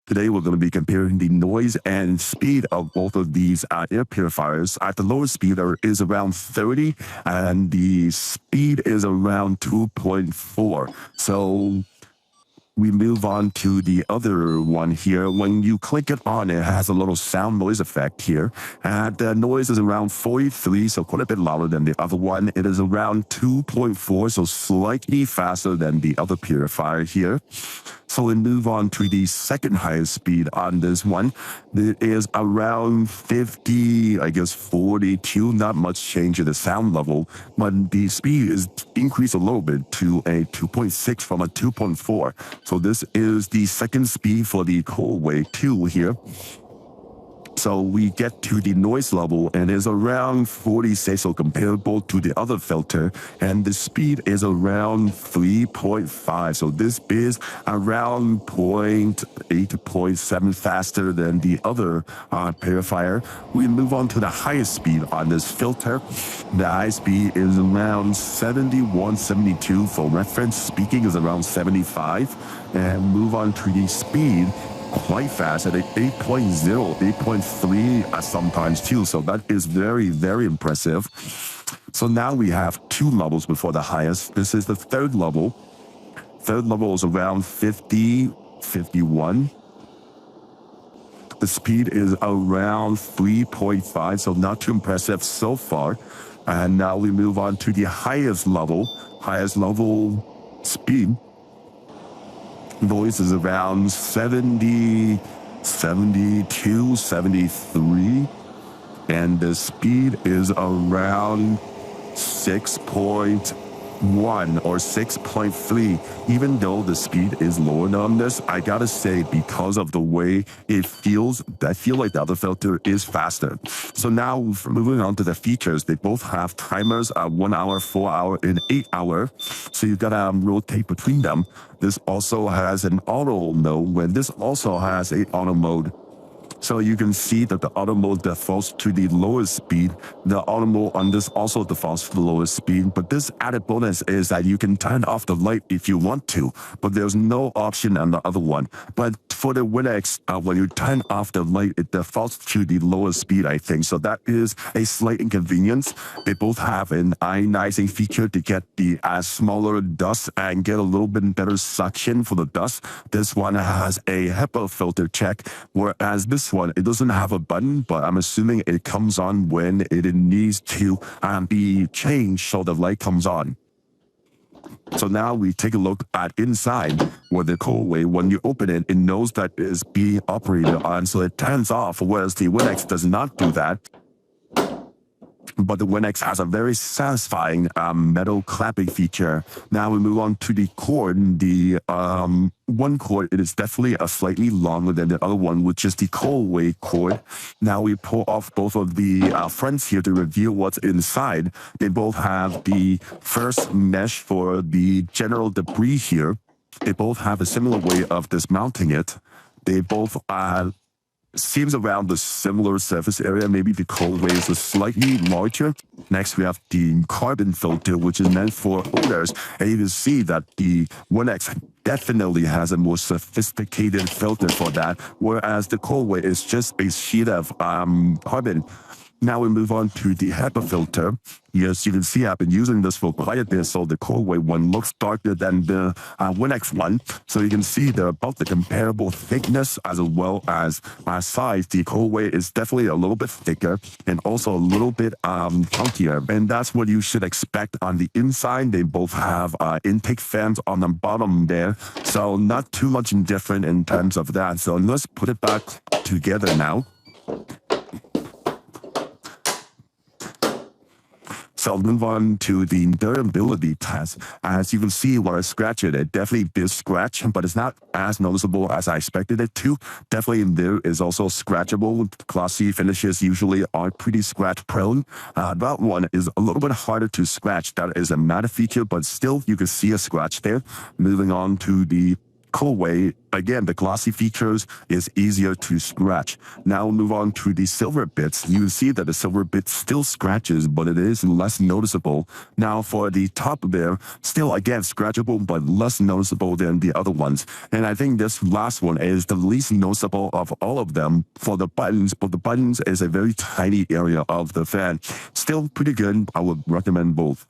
Today, we're going to be comparing the noise and speed of both of these air purifiers. At the lower speed is around 30, and the speed is around 2.4. So we move on to the other one here. When you click it on, it has a little sound noise effect here. And the noise is around 43, so quite a bit louder than the other one. It is around 2.4, so slightly faster than the other purifier here. So we move on to the second highest speed on this one. It is around 50, I guess 42, not much change in the sound level, but the speed is increased a little bit to a 2.6 from a 2.4. So this is the second speed for the Coway 2 here. So we get to the noise level and is around 46, so comparable to the other filter. And the speed is around 3.5. So this is around 0.8 to 0.7 faster than the other purifier. We move on to the highest speed on this filter. The high speed is around 71, 72. For reference, speaking is around 75. And move on to the speed. Quite fast at 8.0, 8.3 sometimes too. So that is very, very impressive. So now we have two levels before the highest. This is the third level. Third level is around 50, 51. The speed is around 3.5, so not too impressive so far. And now we move on to the highest level. Highest level speed. Noise is around 70, 72, 73, and the speed is around 6.1 or 6.3. Even though the speed is lower on this, I gotta say, because of the way it feels, I feel like the other filter is faster. So now moving on to the features, they both have timers at 1 hour, 4 hour, and 8 hour. So you gotta rotate between them. This also has an auto mode, and this also has a auto mode. So you can see that the auto mode defaults to the lowest speed. The auto mode on this also defaults to the lowest speed. But this added bonus is that you can turn off the light if you want to, but there's no option on the other one. But for the Winix, when you turn off the light, it defaults to the lowest speed, I think. So that is a slight inconvenience. They both have an ionizing feature to get the smaller dust and get a little bit better suction for the dust. This one has a HEPA filter check, whereas this one, it doesn't have a button, but I'm assuming it comes on when it needs to be changed so the light comes on. So now we take a look at inside where the Coway, when you open it, it knows that it is being operated on, so it turns off, whereas the Winix does not do that. But the Winix has a very satisfying metal clapping feature. Now we move on to the cord. The one cord, it is definitely a slightly longer than the other one, which is the Coway cord. Now we pull off both of the fronts here to reveal what's inside. They both have the first mesh for the general debris here. They both have a similar way of dismounting it. They both seems around the similar surface area. Maybe the Coway is a slightly larger. Next, we have the carbon filter, which is meant for odors. And you can see that the Winix definitely has a more sophisticated filter for that, whereas the Coway is just a sheet of carbon. Now we move on to the HEPA filter. Yes, you can see I've been using this for quite a bit, so the Coway one looks darker than the Winix one. So you can see they're about the comparable thickness as well as size. The Coway is definitely a little bit thicker and also a little bit chunkier. And that's what you should expect on the inside. They both have intake fans on the bottom there. So not too much different in terms of that. So let's put it back together now. So I'll move on to the durability test. As you can see when I scratch it, it definitely did scratch, but it's not as noticeable as I expected it to. Definitely there is also scratchable. Glossy finishes usually are pretty scratch prone. That one is a little bit harder to scratch. That is a matte feature, but still you can see a scratch there. Moving on to the Coway, again, the glossy features is easier to scratch. Now move on to the silver bits. You see that the silver bit still scratches, but it is less noticeable. Now for the top there, still again scratchable, but less noticeable than the other ones. And I think this last one is the least noticeable of all of them for the buttons, but the buttons is a very tiny area of the fan. Still pretty good. I would recommend both.